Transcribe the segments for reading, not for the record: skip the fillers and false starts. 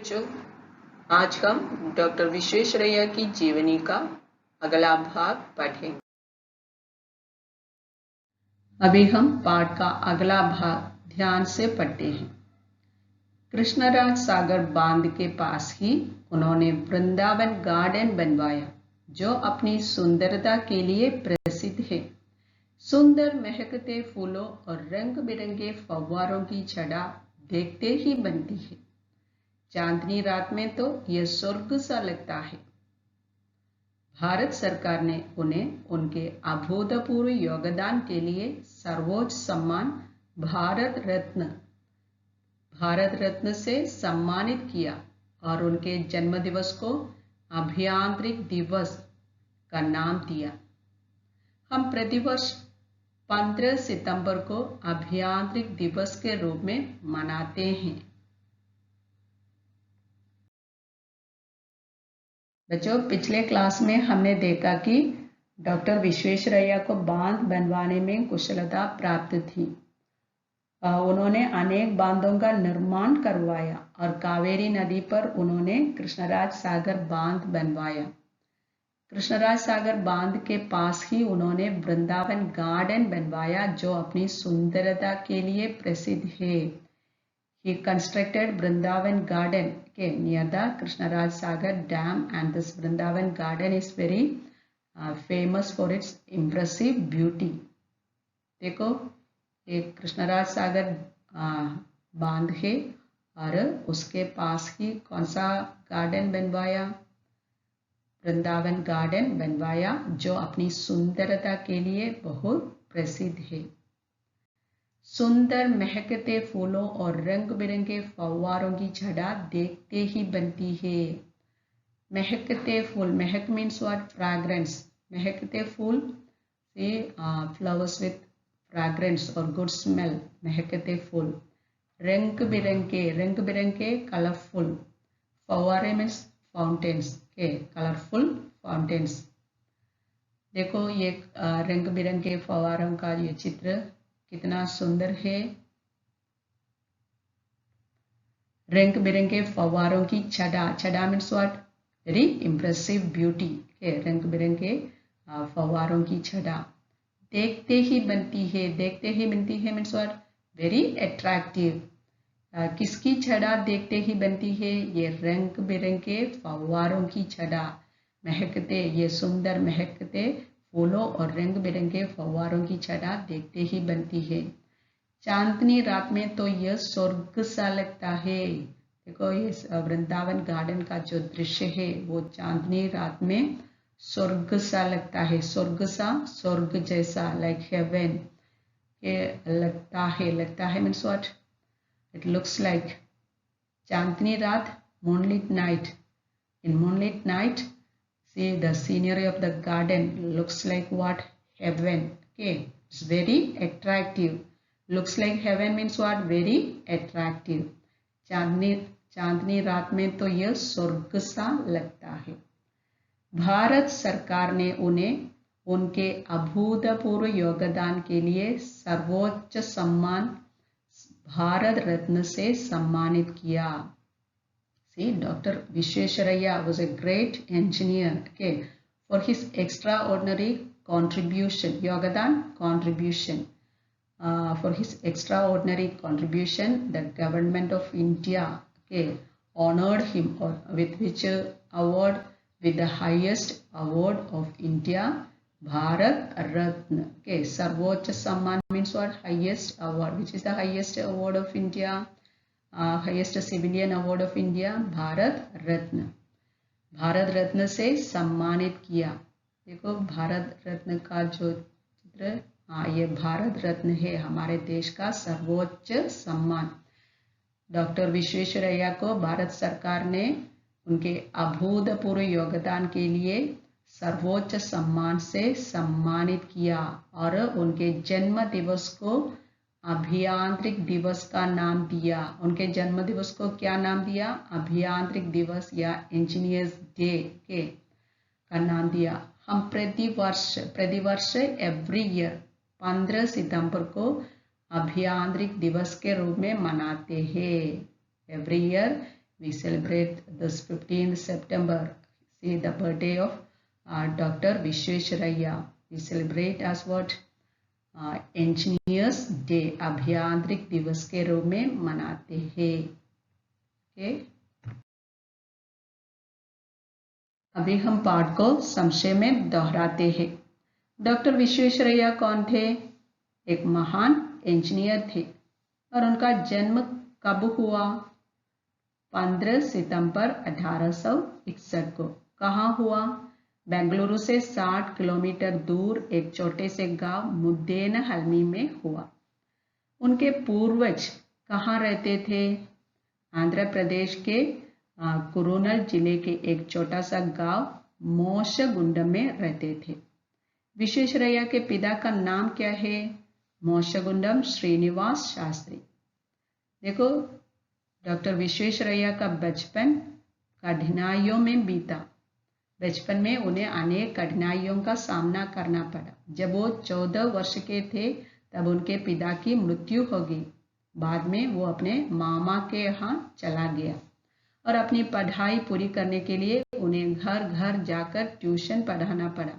बच्चों, आज हम डॉक्टर विश्वेश्वरैया की जीवनी का अगला भाग पढ़ेंगे। अभी हम पाठ का अगला भाग ध्यान से पढ़ते हैं। कृष्णराज सागर बांध के पास ही उन्होंने वृंदावन गार्डन बनवाया, जो अपनी सुंदरता के लिए प्रसिद्ध है। सुंदर महकते फूलों और रंग बिरंगे फव्वारों की छटा देखते ही बनती है। चांदनी रात में तो यह स्वर्ग सा लगता है। भारत सरकार ने उन्हें उनके अभूतपूर्व योगदान के लिए सर्वोच्च सम्मान भारत रत्न से सम्मानित किया और उनके जन्मदिवस को अभियांत्रिक दिवस का नाम दिया। हम प्रतिवर्ष 15 सितंबर को अभियांत्रिक दिवस के रूप में मनाते हैं। बच्चों, पिछले क्लास में हमने देखा कि डॉक्टर विश्वेश्वरैया को बांध बनवाने में कुशलता प्राप्त थी। उन्होंने अनेक बांधों का निर्माण करवाया और कावेरी नदी पर उन्होंने कृष्णराज सागर बांध बनवाया। कृष्णराज सागर बांध के पास ही उन्होंने वृंदावन गार्डन बनवाया, जो अपनी सुंदरता के लिए प्रसिद्ध है। He constructed Vrindavan garden near the Krishnaraj Sagar dam, and this Vrindavan garden is very famous for its impressive beauty. देखो, एक कृष्णराज सागर बांध है और उसके पास ही कौन सा गार्डन बनवाया? वृंदावन गार्डन बनवाया, जो अपनी सुंदरता के लिए बहुत प्रसिद्ध है। सुंदर महकते फूलों और रंग बिरंगे फव्वारों की छटा देखते ही बनती है। महकते फूल, महक मीन्स व्हाट? फ्रैग्रेंस। महकते फूल से फ्लावर्स विथ फ्रैग्रेंस और गुड स्मेल, महकते फूल। रंग बिरंगे कलरफुल। फव्वारे मीन्स फाउंटेन्स के, कलरफुल फाउंटेन्स। देखो, ये रंग बिरंगे फव्वारों का ये चित्र कितना सुंदर है। रंग बिरंगे फव्वारों की छटा means what? Very impressive beauty के, रंग बिरंगे फव्वारों की छटा देखते ही बनती है मीन्स व्हाट? Very attractive. किसकी छटा देखते ही बनती है? ये रंग बिरंगे फव्वारों की छटा। महकते, ये सुंदर महकते फूलों और रंग बिरंगे फव्वारों की छटा देखते ही बनती है। चांदनी रात में तो यह स्वर्ग सा लगता है। देखो, ये वृंदावन गार्डन का जो दृश्य है वो चांदनी रात में स्वर्ग सा लगता है। स्वर्ग जैसा, लाइक हेवन के लगता है means what? It looks like. चांदनी रात, moonlit night. In moonlit night, see the scenery of the garden looks like what? Heaven. Okay, it's very attractive. Looks like heaven means what? Very attractive. चांदनी रात में तो यह स्वर्ग सा लगता है। भारत सरकार ने उन्हें उनके अभूतपूर्व योगदान के लिए सर्वोच्च सम्मान भारत रत्न से सम्मानित किया। See, Dr. Visvesvaraya was a great engineer, for his extraordinary contribution, yogadan contribution. For his extraordinary contribution, the government of India, honored him with which award? With the highest award of India, Bharat Ratna. Sarvocha Samman means what? Highest award. Which is the highest award of India? Highest civilian award of India, Bharat Ratna से सम्मानित किया। देखो, भारत रत्न का जो चित्र, ये भारत रत्न है, हमारे देश का सर्वोच्च सम्मान। डॉक्टर विश्वेश्वरैया को भारत सरकार ने उनके अभूतपूर्व योगदान के लिए सर्वोच्च सम्मान से सम्मानित किया और उनके जन्म दिवस को अभियांत्रिक दिवस का नाम दिया। उनके जन्म दिवस को क्या नाम दिया? अभियांत्रिक दिवस या इंजीनियर्स डे के का नाम दिया। हम प्रतिवर्ष एवरी ईयर 15 सितंबर को अभियांत्रिक दिवस के रूप में मनाते हैं। Every year we celebrate this 15th September, see the birthday of Dr. Visvesvaraya. We celebrate as what? Engineers day, अभियांत्रिक दिवस के रूप में मनाते हैं। ओके, अभी हम पाठ को संक्षेप में दोहराते हैं। डॉक्टर विश्वेश्वरैया कौन थे? एक महान इंजीनियर थे और उनका जन्म कब हुआ? 15 सितंबर 1861 को। कहाँ हुआ? बेंगलुरु से 60 किलोमीटर दूर एक छोटे से गांव मुद्देनहल्मी में हुआ। उनके पूर्वज कहाँ रहते थे? आंध्र प्रदेश के कुरुनल जिले के एक छोटा सा गांव मोक्षगुंडम में रहते थे। विश्वेश्वरैया के पिता का नाम क्या है? मोक्षगुंडम श्रीनिवास शास्त्री। देखो, डॉक्टर विश्वेश्वरैया का बचपन कठिनाइयों में बीता। बचपन में उन्हें अनेक कठिनाइयों का सामना करना पड़ा। जब वो 14 वर्ष के थे तब उनके पिता की मृत्यु हो गई। बाद में वो अपने मामा के यहाँ चला गया और अपनी पढ़ाई पूरी करने के लिए उन्हें घर घर जाकर ट्यूशन पढ़ाना पड़ा।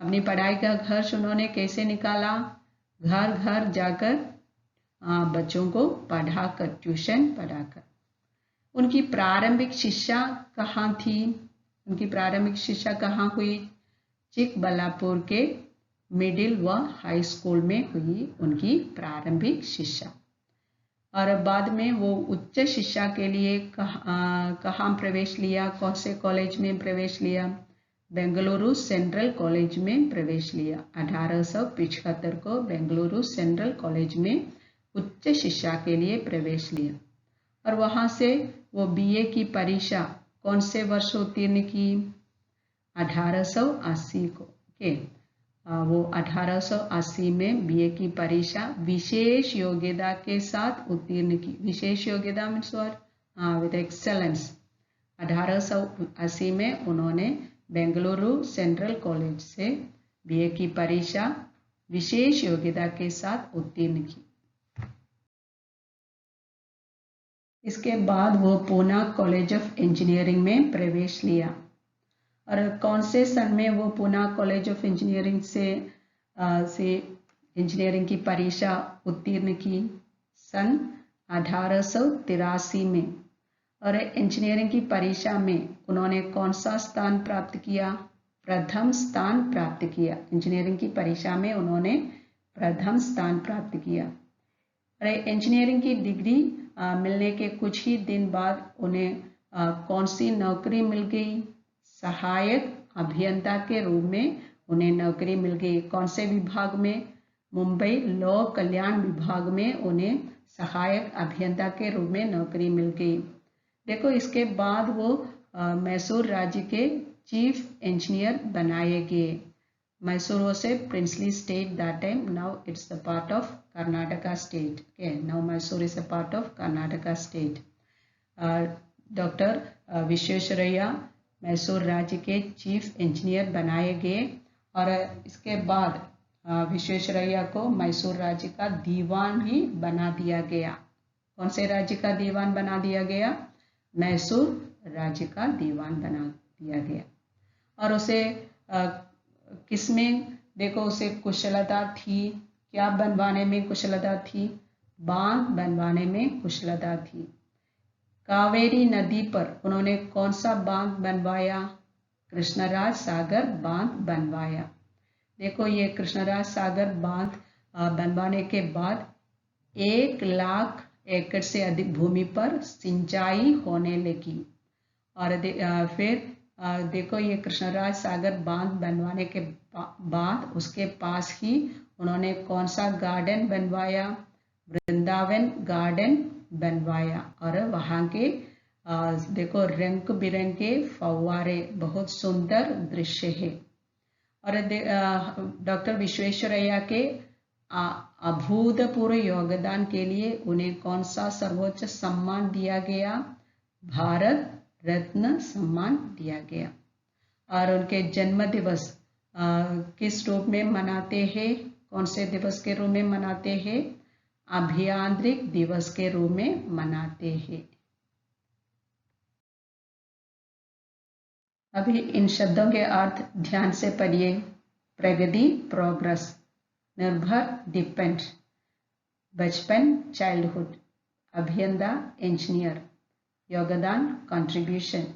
अपनी पढ़ाई का खर्च उन्होंने कैसे निकाला? घर घर जाकर बच्चों को पढ़ाकर, ट्यूशन पढ़ाकर। उनकी प्रारंभिक शिक्षा कहाँ थी? उनकी प्रारंभिक शिक्षा कहाँ हुई? चिकबल्लापुर के मिडिल व हाई स्कूल में हुई उनकी प्रारंभिक शिक्षा। और बाद में वो उच्च शिक्षा के लिए कहाँ प्रवेश लिया? कौन से कॉलेज में प्रवेश लिया? बेंगलुरु सेंट्रल कॉलेज में प्रवेश लिया। 1875 को बेंगलुरु सेंट्रल कॉलेज में उच्च शिक्षा के लिए प्रवेश लिया और वहाँ से वो बीए की परीक्षा कौन से वर्ष उत्तीर्ण की? 1880 को। वो 1880 में बीए की परीक्षा विशेष योग्यता के साथ उत्तीर्ण की। विशेष योग्यता मीन्स विद एक्सेलेंस। 1880 में उन्होंने बेंगलुरु सेंट्रल कॉलेज से बीए की परीक्षा विशेष योग्यता के साथ उत्तीर्ण की। इसके बाद वो पूना कॉलेज ऑफ इंजीनियरिंग में प्रवेश लिया। और कौन से सन में वो पूना कॉलेज ऑफ इंजीनियरिंग से इंजीनियरिंग की परीक्षा उत्तीर्ण की? सन 1883 में। और इंजीनियरिंग की परीक्षा में उन्होंने कौन सा स्थान प्राप्त किया? प्रथम स्थान प्राप्त किया। इंजीनियरिंग की परीक्षा में उन्होंने प्रथम स्थान प्राप्त किया। और इंजीनियरिंग की डिग्री मिलने के कुछ ही दिन बाद उन्हें कौन सी नौकरी मिल गई? सहायक अभियंता के रूप में उन्हें नौकरी मिल गई। कौन से विभाग में? मुंबई लोक कल्याण विभाग में उन्हें सहायक अभियंता के रूप में नौकरी मिल गई। देखो, इसके बाद वो मैसूर राज्य के चीफ इंजीनियर बनाए गए। Mysore was a princely state that time. Now it's the part of Karnataka state. Okay, now Mysore is a part of Karnataka state. Doctor Visvesvaraya Mysore राज्य के चीफ इंजीनियर बनाए गए और इसके बाद विश्वेश्वरैया को मैसूर राज्य का दीवान भी बना दिया गया। कौन से राज्य का दीवान बना दिया गया? मैसूर राज्य का दीवान बना दिया गया। और उसे किसमें, देखो, उसे कुशलता थी। क्या बनवाने में कुशलता थी? बांध बनवाने में कुशलता थी। कावेरी नदी पर उन्होंने कौन सा बांध बनवाया? कृष्णराज सागर बांध बनवाया। देखो, ये कृष्णराज सागर बांध बनवाने के बाद 1 लाख एकड़ से अधिक भूमि पर सिंचाई होने लगी। और फिर देखो, ये कृष्णराज सागर बांध बनवाने के बाद उसके पास ही उन्होंने कौन सा गार्डन बनवाया? वृंदावन गार्डन बनवाया। और वहाँ के देखो रंग बिरंगे फव्वारे, बहुत सुंदर दृश्य है। और डॉक्टर विश्वेश्वरैया के अभूतपूर्व योगदान के लिए उन्हें कौन सा सर्वोच्च सम्मान दिया गया? भारत रत्न सम्मान दिया गया। और उनके जन्म दिवस किस रूप में मनाते हैं? कौन से दिवस के रूप में मनाते हैं? अभियांत्रिक दिवस के रूप में मनाते हैं। अभी इन शब्दों के अर्थ ध्यान से पढ़िए। प्रगति प्रोग्रेस, निर्भर डिपेंड, बचपन चाइल्डहुड, अभियंता इंजीनियर, योगदान कंट्रीब्यूशन,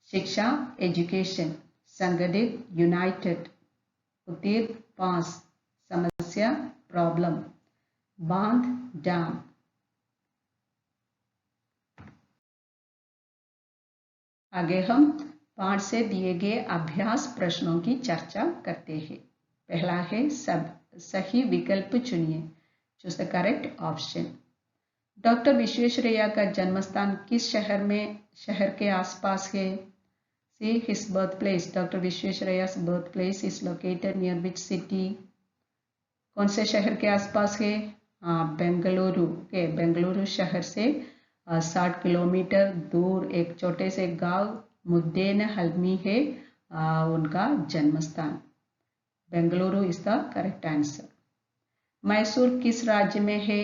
शिक्षा एजुकेशन, संगठित यूनाइटेड, उत्तीर्ण पास, समस्या प्रॉब्लम, बांध डैम। आगे हम पाठ से दिए गए अभ्यास प्रश्नों की चर्चा करते हैं। पहला है सब सही विकल्प चुनिए, choose the correct option. Doctor Visvesvaraya का जन्म स्थान किस शहर के आसपास है? See his birth place, doctor विश्वेश्वरैया's birth place is located near which city? कौन से शहर के आसपास है? बेंगलुरु के, बेंगलुरु शहर से 60 किलोमीटर दूर एक छोटे से गांव मुद्देनहल्मी है उनका जन्म स्थान। Bengaluru is the correct answer. Mysore किस राज्य में है?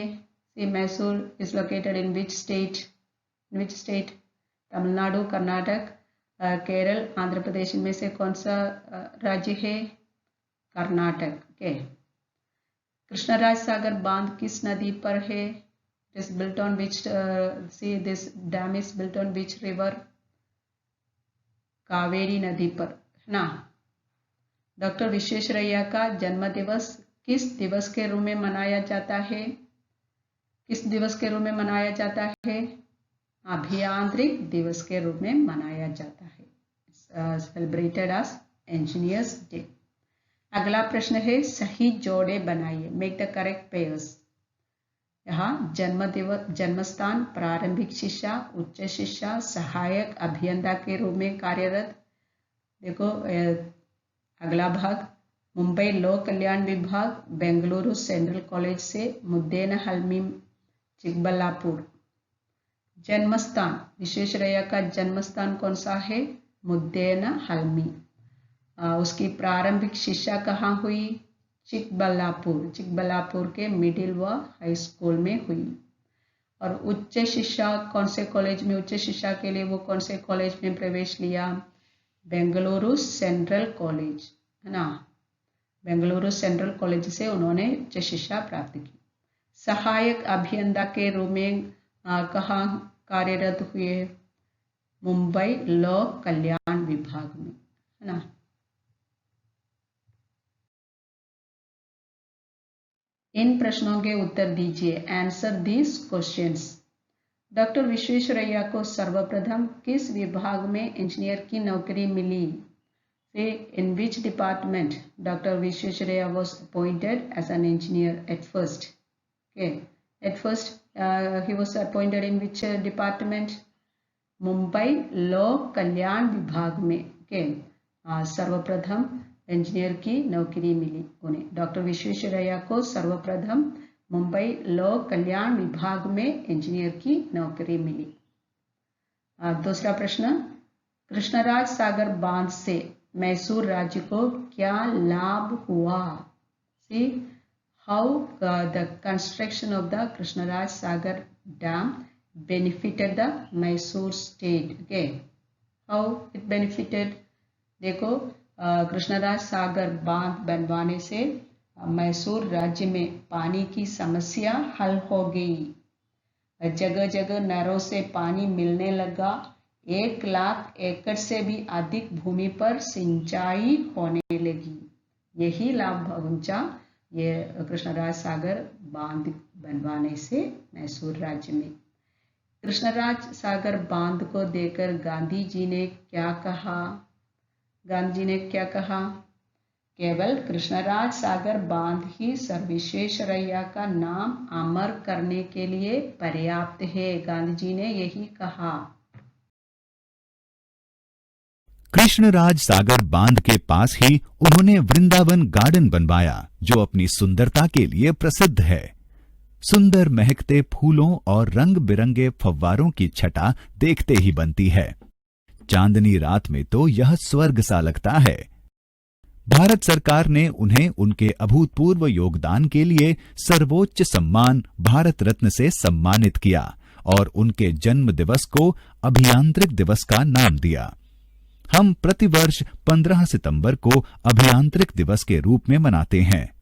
See Mysore is located in which state? Tamil Nadu, Karnataka, Kerala, Andhra Pradesh, इनमें से कौन सा राज्य है? कर्नाटक के। कृष्णराज सागर बांध किस नदी पर है? It is built on which this dam is built on which river? Kaveri नदी पर, है ना। डॉक्टर विश्वेश्वरैया का जन्म दिवस किस दिवस के रूप में मनाया जाता है? किस दिवस के रूप में मनाया जाता है? अभियांत्रिक दिवस के रूप में मनाया जाता है, सेलिब्रेटेड एज इंजीनियर्स डे। अगला प्रश्न है सही जोड़े बनाइए, मेक द करेक्ट पेयर्स। यहाँ जन्म स्थान, प्रारंभिक शिक्षा, उच्च शिक्षा, सहायक अभियंता के रूप में कार्यरत। देखो अगला भाग, मुंबई लोक कल्याण विभाग, बेंगलुरु सेंट्रल कॉलेज से मुद्देनहल्मी चिकबल्लापुर। जन्म स्थान, विश्वेश्वरैया का जन्म स्थान कौन सा है? मुद्देनहल्मी। उसकी प्रारंभिक शिक्षा कहाँ हुई? चिकबल्लापुर के मिडिल व हाई स्कूल में हुई। और उच्च शिक्षा कौन से कॉलेज में, उच्च शिक्षा के लिए वो कौन से कॉलेज में प्रवेश लिया? बेंगलुरु सेंट्रल कॉलेज, है ना। बेंगलुरु सेंट्रल कॉलेज से उन्होंने उच्च शिक्षा प्राप्त की। सहायक अभियंता के रूप में कहाँ कार्यरत हुए? मुंबई लोक कल्याण विभाग में, है ना। इन प्रश्नों के उत्तर दीजिए, answer this questions. Doctor Visvesvaraya को सर्वप्रथम किस विभाग में इंजीनियर की नौकरी मिली? See in which department doctor Visvesvaraya was appointed as an engineer at first? At first he was appointed in which department? Mumbai लोक कल्याण विभाग में के सर्वप्रथम इंजीनियर की नौकरी मिली उन्हें। डॉक्टर विश्वेश्वरैया को सर्वप्रथम मुंबई लोक कल्याण विभाग में इंजीनियर की नौकरी मिली। दूसरा प्रश्न, कृष्णराज सागर बांध से मैसूर राज्य को क्या लाभ हुआ? See how the construction of the Krishnaraja Sagar dam benefited the Mysore state. Okay, how it benefited? देखो कृष्णराज सागर बांध बनवाने से मैसूर राज्य में पानी की समस्या हल हो गई। जगह जगह नहरों से पानी मिलने लगा। 1 लाख एकड़ से भी अधिक भूमि पर सिंचाई होने लगी। यही लाभ पहुंचा ये कृष्णराज सागर बांध बनवाने से मैसूर राज्य में। कृष्णराज सागर बांध को देखकर गांधी जी ने क्या कहा? गांधी जी ने क्या कहा? केवल कृष्णराज सागर बांध ही सर विश्वेश्वरैया का नाम अमर करने के लिए पर्याप्त है। गांधी जी ने यही कहा। कृष्णराज सागर बांध के पास ही उन्होंने वृंदावन गार्डन बनवाया, जो अपनी सुंदरता के लिए प्रसिद्ध है। सुंदर महकते फूलों और रंग बिरंगे फव्वारों की छटा देखते ही बनती है। चांदनी रात में तो यह स्वर्ग सा लगता है। भारत सरकार ने उन्हें उनके अभूतपूर्व योगदान के लिए सर्वोच्च सम्मान भारत रत्न से सम्मानित किया और उनके जन्म दिवस को अभियांत्रिक दिवस का नाम दिया। हम प्रतिवर्ष 15 सितंबर को अभियांत्रिक दिवस के रूप में मनाते हैं।